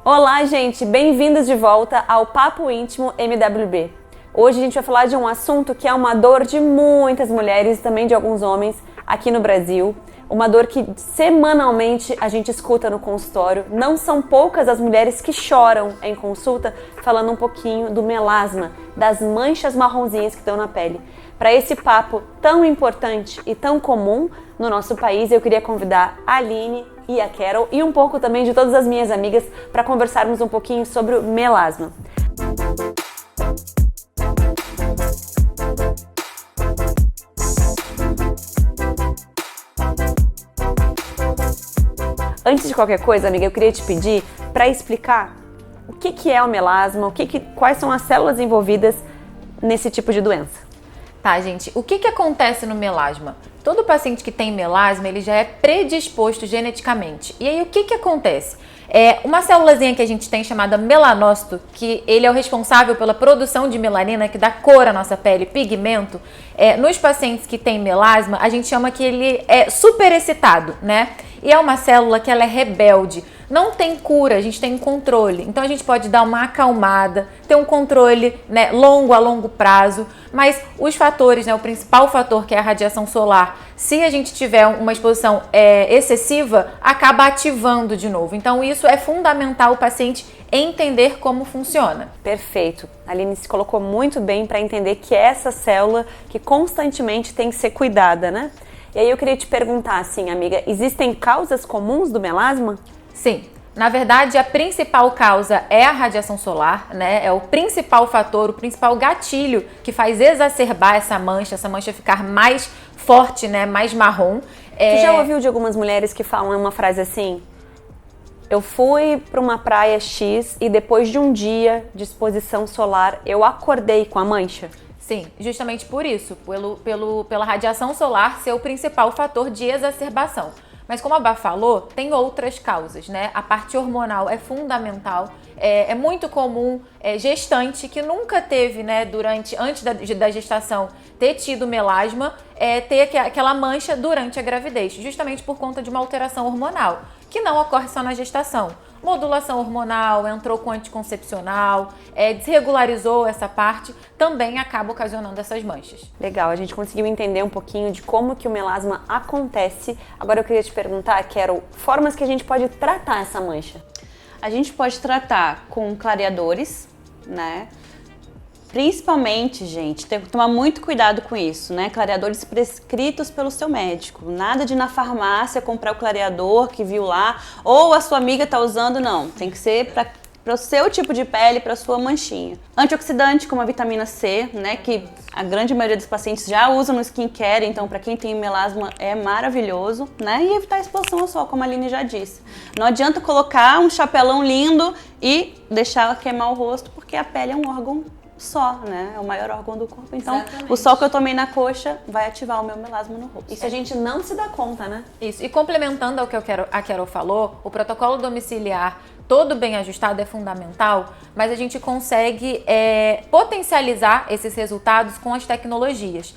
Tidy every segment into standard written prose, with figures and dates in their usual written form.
Olá, gente! Bem-vindos de volta ao Papo Íntimo MWB. Hoje a gente vai falar de um assunto que é uma dor de muitas mulheres e também de alguns homens aqui no Brasil. Uma dor que semanalmente a gente escuta no consultório. Não são poucas as mulheres que choram em consulta falando um pouquinho do melasma, das manchas marronzinhas que estão na pele. Para esse papo tão importante e tão comum no nosso país, eu queria convidar a Aline e a Carol e um pouco também de todas as minhas amigas para conversarmos um pouquinho sobre o melasma. Antes de qualquer coisa, amiga, eu queria te pedir para explicar o que é o melasma, quais são as células envolvidas nesse tipo de doença. Tá, gente, o que acontece no melasma? Todo paciente que tem melasma, ele já é predisposto geneticamente. E aí, o que acontece? Uma célulazinha que a gente tem chamada melanócito, que ele é o responsável pela produção de melanina, que dá cor à nossa pele, pigmento. Nos pacientes que têm melasma, a gente chama que ele é superexcitado, né? E é uma célula que ela é rebelde. Não tem cura, a gente tem um controle. Então a gente pode dar uma acalmada, ter um controle, né, a longo prazo. Mas os fatores, né, o principal fator que é a radiação solar, se a gente tiver uma exposição excessiva, acaba ativando de novo. Então isso é fundamental o paciente entender como funciona. Perfeito. A Aline se colocou muito bem para entender que é essa célula que constantemente tem que ser cuidada, né? E aí eu queria te perguntar assim, amiga, existem causas comuns do melasma? Sim. Na verdade, a principal causa é a radiação solar, né? É o principal fator, o principal gatilho que faz exacerbar essa mancha ficar mais forte, né? Mais marrom. Tu já ouviu de algumas mulheres que falam uma frase assim? Eu fui para uma praia X e depois de um dia de exposição solar, eu acordei com a mancha? Sim, justamente por isso, pela radiação solar ser o principal fator de exacerbação. Mas como a Bá falou, tem outras causas, né? A parte hormonal é fundamental. É muito comum gestante que nunca teve, né, antes da gestação, ter tido melasma, ter aquela mancha durante a gravidez, justamente por conta de uma alteração hormonal, que não ocorre só na gestação. Modulação hormonal, entrou com anticoncepcional, desregularizou essa parte, também acaba ocasionando essas manchas. Legal, a gente conseguiu entender um pouquinho de como que o melasma acontece. Agora eu queria te perguntar, Carol, formas que a gente pode tratar essa mancha? A gente pode tratar com clareadores, né? Principalmente, gente, tem que tomar muito cuidado com isso, né? Clareadores prescritos pelo seu médico. Nada de ir na farmácia comprar o clareador que viu lá, ou a sua amiga tá usando, não. Tem que ser para o seu tipo de pele, para a sua manchinha. Antioxidante, como a vitamina C, né? Que a grande maioria dos pacientes já usa no skincare, então para quem tem melasma é maravilhoso, né? E evitar a exposição ao sol, como a Aline já disse. Não adianta colocar um chapelão lindo e deixar queimar o rosto, porque a pele é um órgão só, né? É o maior órgão do corpo. Então, exatamente, o sol que eu tomei na coxa vai ativar o meu melasma no rosto. Isso a gente não se dá conta, né? Isso. E complementando ao que a Carol falou, o protocolo domiciliar todo bem ajustado é fundamental, mas a gente consegue potencializar esses resultados com as tecnologias.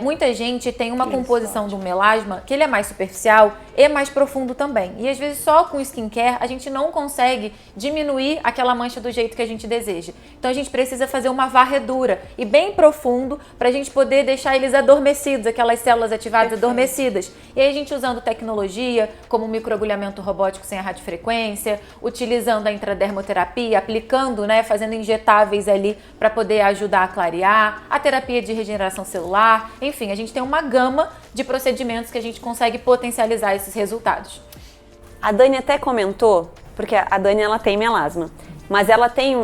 Muita gente tem uma composição do melasma que ele é mais superficial e mais profundo também. E às vezes só com skincare a gente não consegue diminuir aquela mancha do jeito que a gente deseja. Então a gente precisa fazer uma varredura e bem profundo para a gente poder deixar eles adormecidos, aquelas células ativadas adormecidas. E aí a gente usando tecnologia como microagulhamento robótico sem a radiofrequência, utilizando a intradermoterapia, aplicando, né, fazendo injetáveis ali para poder ajudar a clarear, a terapia de regeneração celular. Enfim, a gente tem uma gama de procedimentos que a gente consegue potencializar esses resultados. A Dani até comentou, porque a Dani ela tem melasma, mas ela tem,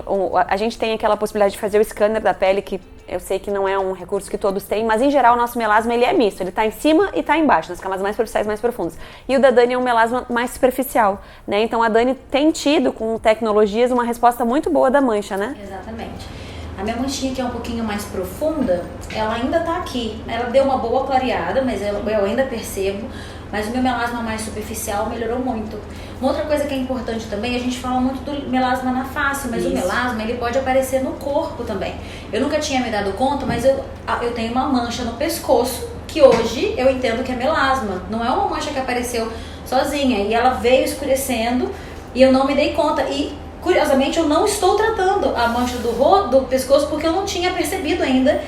a gente tem aquela possibilidade de fazer o scanner da pele, que eu sei que não é um recurso que todos têm, mas em geral o nosso melasma ele é misto, ele tá em cima e tá embaixo, nas camadas mais superficiais e mais profundas. E o da Dani é um melasma mais superficial, né? Então a Dani tem tido com tecnologias uma resposta muito boa da mancha, né? Exatamente. A minha manchinha, que é um pouquinho mais profunda, ela ainda tá aqui. Ela deu uma boa clareada, mas eu ainda percebo. Mas o meu melasma mais superficial melhorou muito. Uma outra coisa que é importante também, a gente fala muito do melasma na face, mas o melasma ele pode aparecer no corpo também. Eu nunca tinha me dado conta, mas eu tenho uma mancha no pescoço, que hoje eu entendo que é melasma. Não é uma mancha que apareceu sozinha, e ela veio escurecendo. E eu não me dei conta. E, curiosamente, eu não estou tratando a mancha do pescoço porque eu não tinha percebido ainda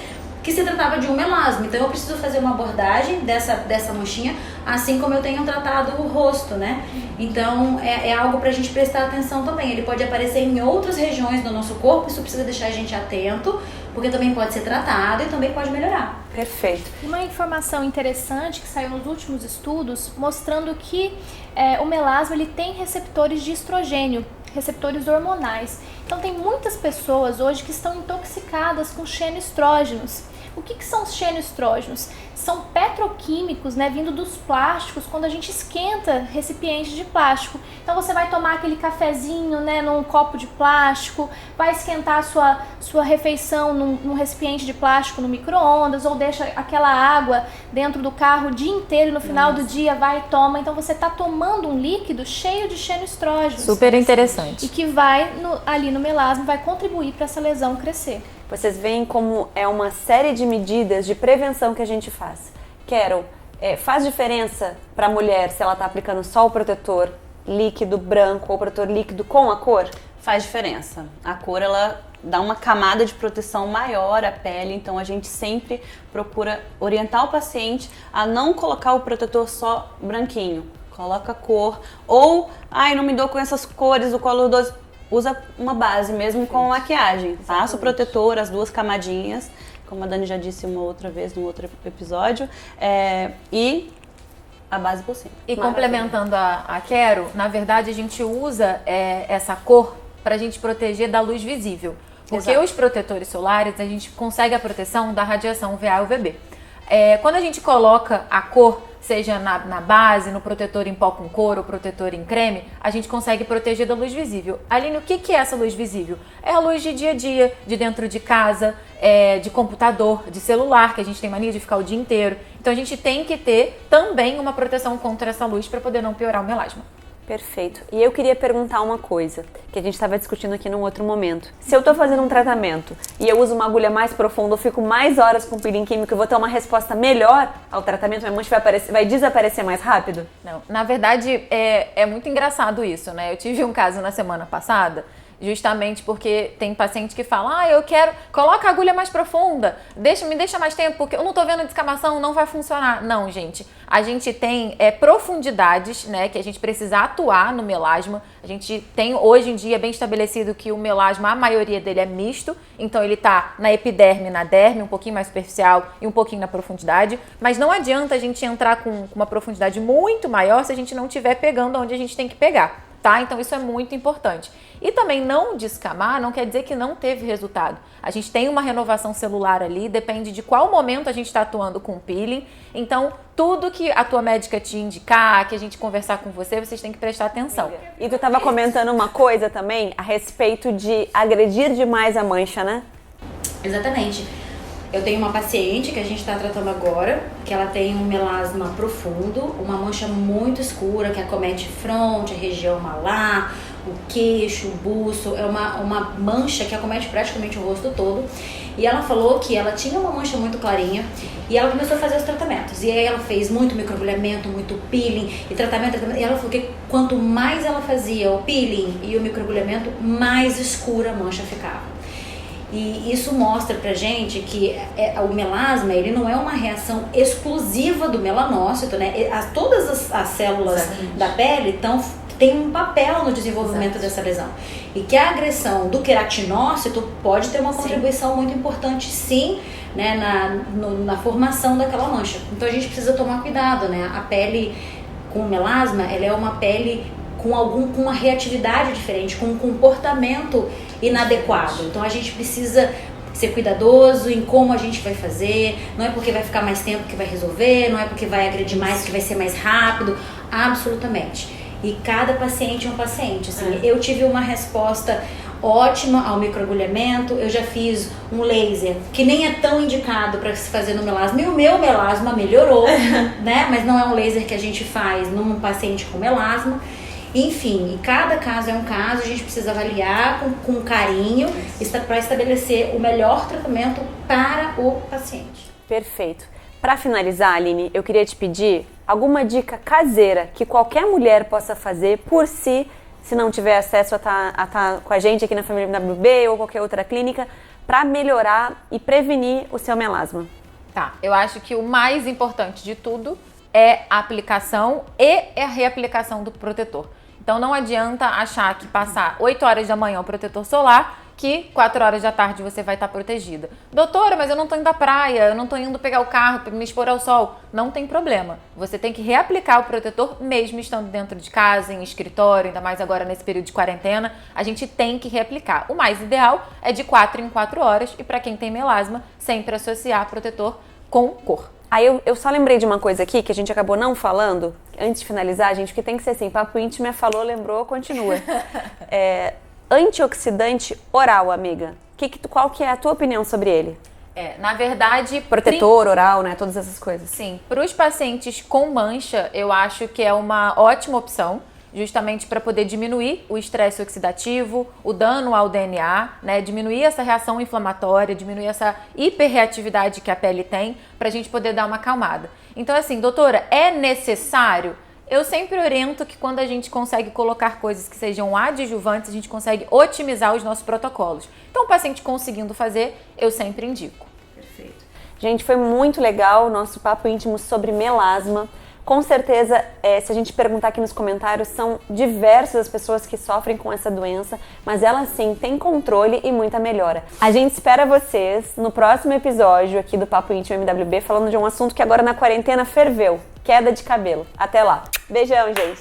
que se tratava de um melasma. Então eu preciso fazer uma abordagem dessa manchinha, assim como eu tenho tratado o rosto, né? Então é algo pra gente prestar atenção também. Ele pode aparecer em outras regiões do nosso corpo, isso precisa deixar a gente atento, porque também pode ser tratado e também pode melhorar. Perfeito. Uma informação interessante que saiu nos últimos estudos mostrando que o melasma ele tem receptores de estrogênio, receptores hormonais. Então tem muitas pessoas hoje que estão intoxicadas com xenoestrógenos. O que são os xenoestrógenos? São petroquímicos, né, vindo dos plásticos, quando a gente esquenta recipientes de plástico. Então você vai tomar aquele cafezinho, né, num copo de plástico, vai esquentar a sua refeição num recipiente de plástico no micro-ondas, ou deixa aquela água dentro do carro o dia inteiro e no final do dia vai e toma. Então você está tomando um líquido cheio de xenoestrógenos. Super interessante. E que vai ali no melasma, vai contribuir para essa lesão crescer. Vocês veem como é uma série de medidas de prevenção que a gente faz. Carol, faz diferença para a mulher se ela está aplicando só o protetor líquido branco ou protetor líquido com a cor? Faz diferença. A cor, ela dá uma camada de proteção maior à pele, então a gente sempre procura orientar o paciente a não colocar o protetor só branquinho. Coloca cor, ou, não me dou com essas cores, o color 12... Usa uma base mesmo com maquiagem. Passa o protetor, as 2 camadinhas, como a Dani já disse uma outra vez no outro episódio, e a base por cima. E complementando a Quero, na verdade a gente usa essa cor para a gente proteger da luz visível. Porque os protetores solares, a gente consegue a proteção da radiação UVA e UVB. Quando a gente coloca a cor, seja na base, no protetor em pó com cor ou protetor em creme, a gente consegue proteger da luz visível. Aline, o que é essa luz visível? É a luz de dia a dia, de dentro de casa, de computador, de celular, que a gente tem mania de ficar o dia inteiro. Então a gente tem que ter também uma proteção contra essa luz para poder não piorar o melasma. Perfeito. E eu queria perguntar uma coisa, que a gente estava discutindo aqui num outro momento. Se eu estou fazendo um tratamento e eu uso uma agulha mais profunda, eu fico mais horas com peeling químico, eu vou ter uma resposta melhor ao tratamento, minha mancha vai desaparecer mais rápido? Não, na verdade é muito engraçado isso, né? Eu tive um caso na semana passada, justamente porque tem paciente que fala, eu quero, coloca a agulha mais profunda, me deixa mais tempo, porque eu não tô vendo descamação, não vai funcionar. Não, gente, a gente tem profundidades, né, que a gente precisa atuar no melasma. A gente tem hoje em dia bem estabelecido que o melasma, a maioria dele é misto, então ele tá na epiderme, na derme, um pouquinho mais superficial e um pouquinho na profundidade, mas não adianta a gente entrar com uma profundidade muito maior se a gente não estiver pegando onde a gente tem que pegar. Tá? Então isso é muito importante. E também não descamar não quer dizer que não teve resultado. A gente tem uma renovação celular ali, depende de qual momento a gente está atuando com o peeling. Então, tudo que a tua médica te indicar, que a gente conversar com você, vocês têm que prestar atenção. E tu estava comentando uma coisa também a respeito de agredir demais a mancha, né? Exatamente. Eu tenho uma paciente que a gente está tratando agora, que ela tem um melasma profundo, uma mancha muito escura que acomete fronte, a região malar, o queixo, o buço, é uma mancha que acomete praticamente o rosto todo. E ela falou que ela tinha uma mancha muito clarinha e ela começou a fazer os tratamentos. E aí ela fez muito microagulhamento, muito peeling e tratamento. E ela falou que quanto mais ela fazia o peeling e o microagulhamento, mais escura a mancha ficava. E isso mostra pra gente que o melasma, ele não é uma reação exclusiva do melanócito, né? Todas as células da pele têm um papel no desenvolvimento dessa lesão. E que a agressão do queratinócito pode ter uma contribuição muito importante, sim, né, na formação daquela mancha. Então a gente precisa tomar cuidado, né? A pele com melasma, ela é uma pele com uma reatividade diferente, com um comportamento inadequado. Então a gente precisa ser cuidadoso em como a gente vai fazer. Não é porque vai ficar mais tempo que vai resolver, não é porque vai agredir mais que vai ser mais rápido. Absolutamente. E cada paciente é um paciente. Assim, eu tive uma resposta ótima ao microagulhamento. Eu já fiz um laser que nem é tão indicado para se fazer no melasma. E o meu melasma melhorou, né? Mas não é um laser que a gente faz num paciente com melasma. Enfim, e cada caso é um caso, a gente precisa avaliar com carinho para estabelecer o melhor tratamento para o paciente. Perfeito. Para finalizar, Aline, eu queria te pedir alguma dica caseira que qualquer mulher possa fazer por si, se não tiver acesso a tá com a gente aqui na família MWB ou qualquer outra clínica, para melhorar e prevenir o seu melasma? Tá, eu acho que o mais importante de tudo é a aplicação e a reaplicação do protetor. Então não adianta achar que passar 8 horas da manhã o protetor solar, que 4 horas da tarde você vai estar protegida. Doutora, mas eu não tô indo à praia, eu não tô indo pegar o carro para me expor ao sol. Não tem problema. Você tem que reaplicar o protetor mesmo estando dentro de casa, em escritório, ainda mais agora nesse período de quarentena. A gente tem que reaplicar. O mais ideal é de 4 em 4 horas e para quem tem melasma, sempre associar protetor com cor. Aí eu só lembrei de uma coisa aqui que a gente acabou não falando, antes de finalizar, gente, que tem que ser assim, papo íntimo, falou, lembrou, continua. Antioxidante oral, amiga. Qual que é a tua opinião sobre ele? Na verdade... Protetor oral, né? Todas essas coisas. Sim. Para os pacientes com mancha, eu acho que é uma ótima opção, justamente para poder diminuir o estresse oxidativo, o dano ao DNA, né? Diminuir essa reação inflamatória, diminuir essa hiperreatividade que a pele tem, para a gente poder dar uma acalmada. Então, assim, doutora, é necessário? Eu sempre oriento que quando a gente consegue colocar coisas que sejam adjuvantes, a gente consegue otimizar os nossos protocolos. Então, o paciente conseguindo fazer, eu sempre indico. Perfeito. Gente, foi muito legal o nosso papo íntimo sobre melasma. Com certeza, se a gente perguntar aqui nos comentários, são diversas as pessoas que sofrem com essa doença, mas elas sim têm controle e muita melhora. A gente espera vocês no próximo episódio aqui do Papo Íntimo MWB, falando de um assunto que agora na quarentena ferveu, queda de cabelo. Até lá. Beijão, gente.